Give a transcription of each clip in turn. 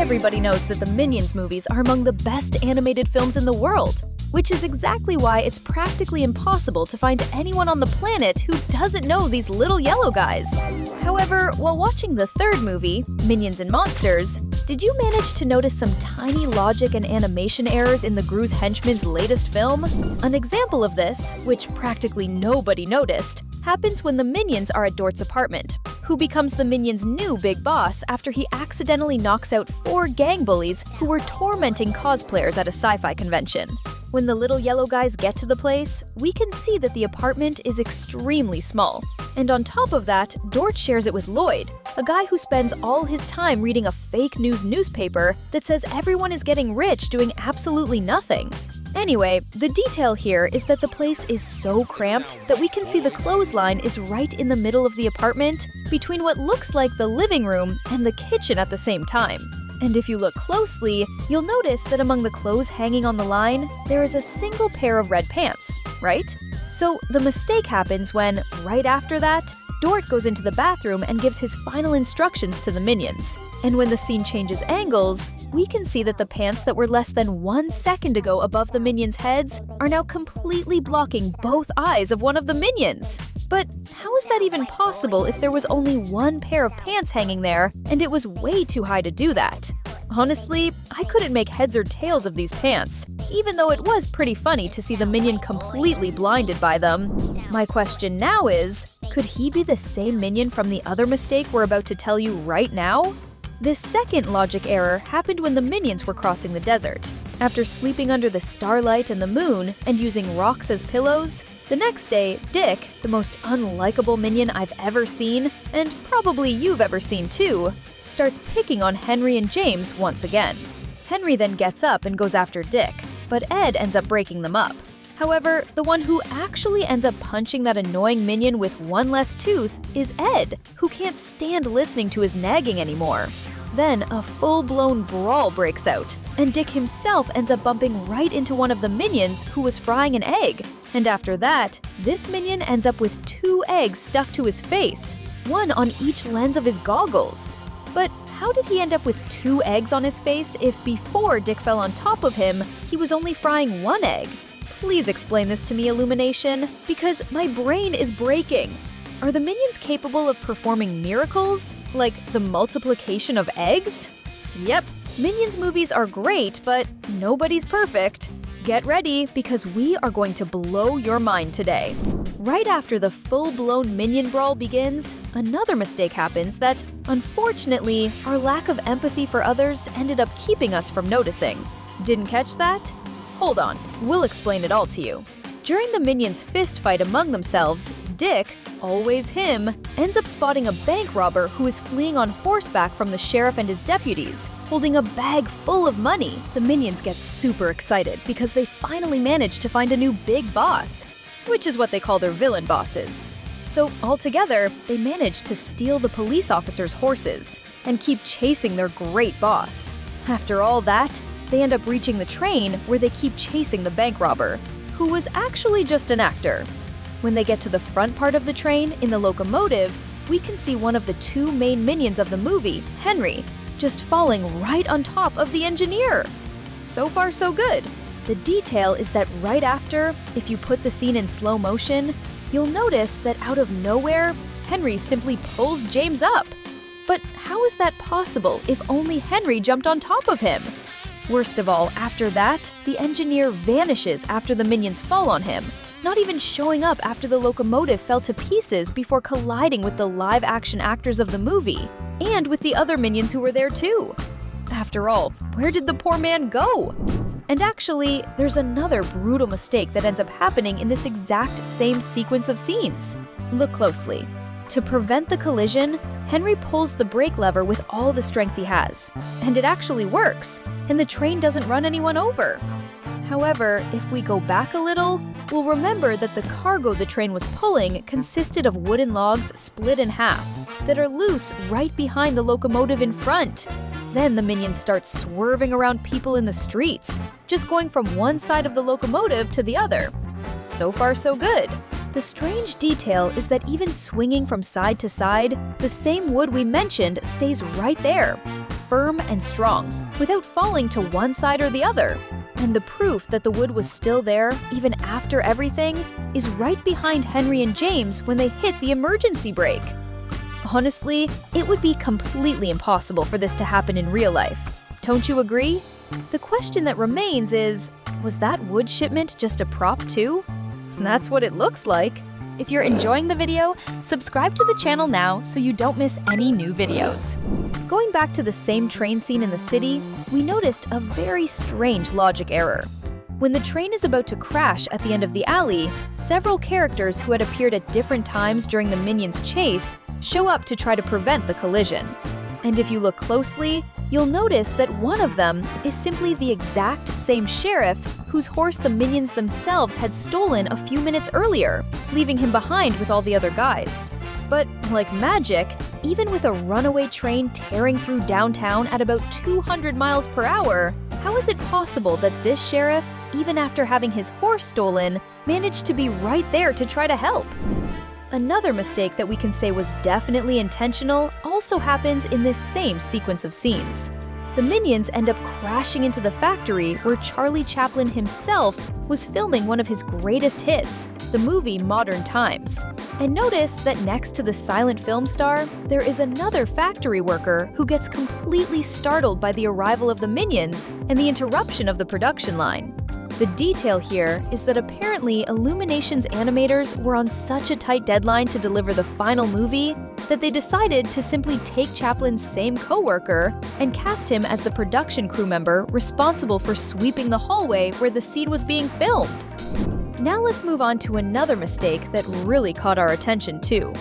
Everybody knows that the Minions movies are among the best animated films in the world, which is exactly why it's practically impossible to find anyone on the planet who doesn't know these little yellow guys. However, while watching the third movie, Minions and Monsters, did you manage to notice some tiny logic and animation errors in the Gru's Henchman's latest film? An example of this, which practically nobody noticed, happens when the Minions are at Dort's apartment, who becomes the Minions' new big boss after he accidentally knocks out 4 gang bullies who were tormenting cosplayers at a sci-fi convention. When the little yellow guys get to the place, we can see that the apartment is extremely small. And on top of that, Dort shares it with Lloyd, a guy who spends all his time reading a fake news newspaper that says everyone is getting rich doing absolutely nothing. Anyway, the detail here is that the place is so cramped that we can see the clothesline is right in the middle of the apartment, between what looks like the living room and the kitchen at the same time. And if you look closely, you'll notice that among the clothes hanging on the line, there is a single pair of red pants, right? So the mistake happens when, right after that, Dort goes into the bathroom and gives his final instructions to the Minions. And when the scene changes angles, we can see that the pants that were less than 1 second ago above the Minions' heads are now completely blocking both eyes of one of the Minions. But how is that even possible if there was only 1 pair of pants hanging there and it was way too high to do that? Honestly, I couldn't make heads or tails of these pants, even though it was pretty funny to see the Minion completely blinded by them. My question now is, could he be the same Minion from the other mistake we're about to tell you right now? This second logic error happened when the Minions were crossing the desert. After sleeping under the starlight and the moon and using rocks as pillows, the next day, Dick, the most unlikable Minion I've ever seen, and probably you've ever seen too, starts picking on Henry and James once again. Henry then gets up and goes after Dick, but Ed ends up breaking them up. However, the one who actually ends up punching that annoying Minion with 1 less tooth is Ed, who can't stand listening to his nagging anymore. Then a full-blown brawl breaks out, and Dick himself ends up bumping right into one of the Minions who was frying an egg. And after that, this Minion ends up with 2 eggs stuck to his face, 1 on each lens of his goggles. But how did he end up with 2 eggs on his face if before Dick fell on top of him, he was only frying 1 egg? Please explain this to me, Illumination, because my brain is breaking. Are the Minions capable of performing miracles, like the multiplication of eggs? Yep, Minions movies are great, but nobody's perfect. Get ready, because we are going to blow your mind today. Right after the full-blown Minion brawl begins, another mistake happens that, unfortunately, our lack of empathy for others ended up keeping us from noticing. Didn't catch that? Hold on, we'll explain it all to you. During the Minions' fist fight among themselves, Dick, always him, ends up spotting a bank robber who is fleeing on horseback from the sheriff and his deputies, holding a bag full of money. The Minions get super excited because they finally managed to find a new big boss, which is what they call their villain bosses. So altogether, they manage to steal the police officers' horses and keep chasing their great boss. After all that, they end up reaching the train where they keep chasing the bank robber, who was actually just an actor. When they get to the front part of the train, in the locomotive, we can see one of the 2 main Minions of the movie, Henry, just falling right on top of the engineer. So far, so good. The detail is that right after, if you put the scene in slow motion, you'll notice that out of nowhere, Henry simply pulls James up. But how is that possible if only Henry jumped on top of him? Worst of all, after that, the engineer vanishes after the Minions fall on him, not even showing up after the locomotive fell to pieces before colliding with the live-action actors of the movie, and with the other Minions who were there too. After all, where did the poor man go? And actually, there's another brutal mistake that ends up happening in this exact same sequence of scenes. Look closely. To prevent the collision, Henry pulls the brake lever with all the strength he has, and it actually works, and the train doesn't run anyone over. However, if we go back a little, we'll remember that the cargo the train was pulling consisted of wooden logs split in half that are loose right behind the locomotive in front. Then the Minions start swerving around people in the streets, just going from one side of the locomotive to the other. So far, so good. The strange detail is that even swinging from side to side, the same wood we mentioned stays right there, firm and strong, without falling to one side or the other. And the proof that the wood was still there, even after everything, is right behind Henry and James when they hit the emergency brake. Honestly, it would be completely impossible for this to happen in real life. Don't you agree? The question that remains is, was that wood shipment just a prop too? That's what it looks like. If you're enjoying the video, subscribe to the channel now so you don't miss any new videos. Going back to the same train scene in the city, we noticed a very strange logic error. When the train is about to crash at the end of the alley, several characters who had appeared at different times during the Minions' chase show up to try to prevent the collision. And if you look closely, you'll notice that one of them is simply the exact same sheriff whose horse the Minions themselves had stolen a few minutes earlier, leaving him behind with all the other guys. But like magic, even with a runaway train tearing through downtown at about 200 miles per hour, how is it possible that this sheriff, even after having his horse stolen, managed to be right there to try to help? Another mistake that we can say was definitely intentional also happens in this same sequence of scenes. The Minions end up crashing into the factory where Charlie Chaplin himself was filming one of his greatest hits, the movie Modern Times. And notice that next to the silent film star, there is another factory worker who gets completely startled by the arrival of the Minions and the interruption of the production line. The detail here is that apparently Illumination's animators were on such a tight deadline to deliver the final movie that they decided to simply take Chaplin's same co-worker and cast him as the production crew member responsible for sweeping the hallway where the scene was being filmed. Now let's move on to another mistake that really caught our attention too.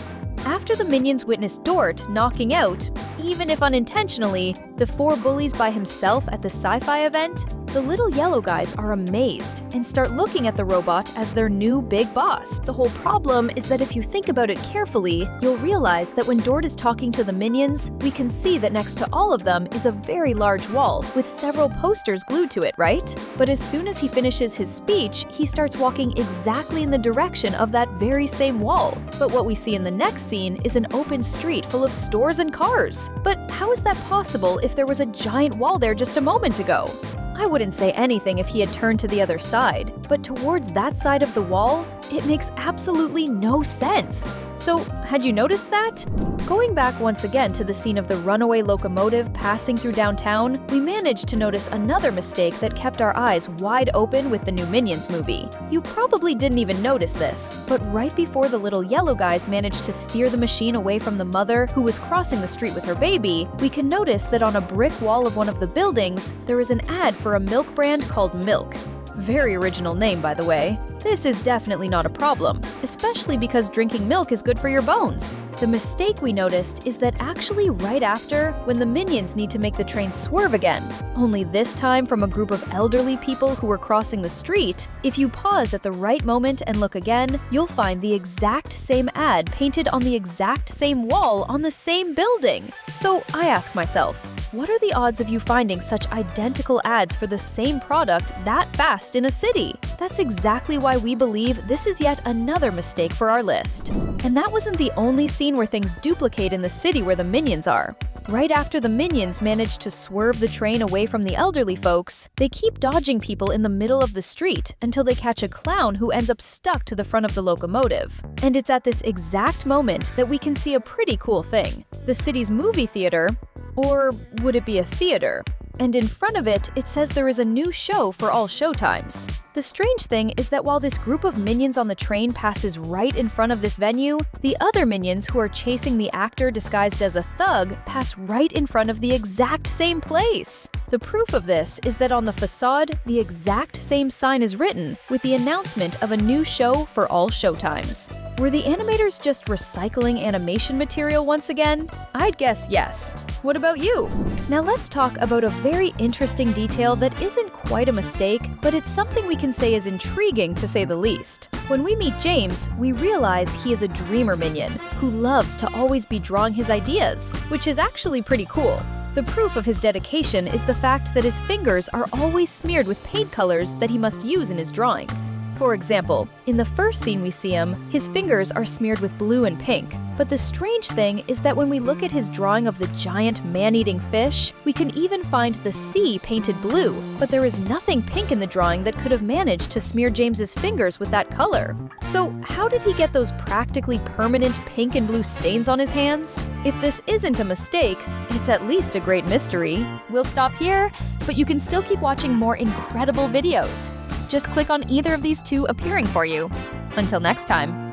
After the Minions witness Dort knocking out, even if unintentionally, the 4 bullies by himself at the sci-fi event, the little yellow guys are amazed and start looking at the robot as their new big boss. The whole problem is that if you think about it carefully, you'll realize that when Dort is talking to the Minions, we can see that next to all of them is a very large wall with several posters glued to it, right? But as soon as he finishes his speech, he starts walking exactly in the direction of that very same wall. But what we see in the next scene is an open street full of stores and cars. But how is that possible if there was a giant wall there just a moment ago? I wouldn't say anything if he had turned to the other side, but towards that side of the wall, it makes absolutely no sense. So, had you noticed that? Going back once again to the scene of the runaway locomotive passing through downtown, we managed to notice another mistake that kept our eyes wide open with the new Minions movie. You probably didn't even notice this, but right before the little yellow guys managed to steer the machine away from the mother who was crossing the street with her baby, we can notice that on a brick wall of one of the buildings, there is an ad for a milk brand called Milk. Very original name, by the way. This is definitely not a problem, especially because drinking milk is good for your bones. The mistake we noticed is that actually right after, when the Minions need to make the train swerve again, only this time from a group of elderly people who were crossing the street, if you pause at the right moment and look again, you'll find the exact same ad painted on the exact same wall on the same building. So I ask myself, what are the odds of you finding such identical ads for the same product that fast in a city? That's exactly why we believe this is yet another mistake for our list. And that wasn't the only scene where things duplicate in the city where the Minions are. Right after the Minions manage to swerve the train away from the elderly folks, they keep dodging people in the middle of the street until they catch a clown who ends up stuck to the front of the locomotive. And it's at this exact moment that we can see a pretty cool thing. The city's movie theater, or would it be a theater? And in front of it, it says there is a new show for all showtimes. The strange thing is that while this group of Minions on the train passes right in front of this venue, the other Minions who are chasing the actor disguised as a thug pass right in front of the exact same place. The proof of this is that on the facade, the exact same sign is written, with the announcement of a new show for all showtimes. Were the animators just recycling animation material once again? I'd guess yes. What about you? Now let's talk about a very interesting detail that isn't quite a mistake, but it's something we can say is intriguing to say the least. When we meet James, we realize he is a dreamer minion who loves to always be drawing his ideas, which is actually pretty cool. The proof of his dedication is the fact that his fingers are always smeared with paint colors that he must use in his drawings. For example, in the first scene we see him, his fingers are smeared with blue and pink. But the strange thing is that when we look at his drawing of the giant man-eating fish, we can even find the sea painted blue, but there is nothing pink in the drawing that could have managed to smear James's fingers with that color. So how did he get those practically permanent pink and blue stains on his hands? If this isn't a mistake, it's at least a great mystery. We'll stop here, but you can still keep watching more incredible videos. Just click on either of these two appearing for you. Until next time.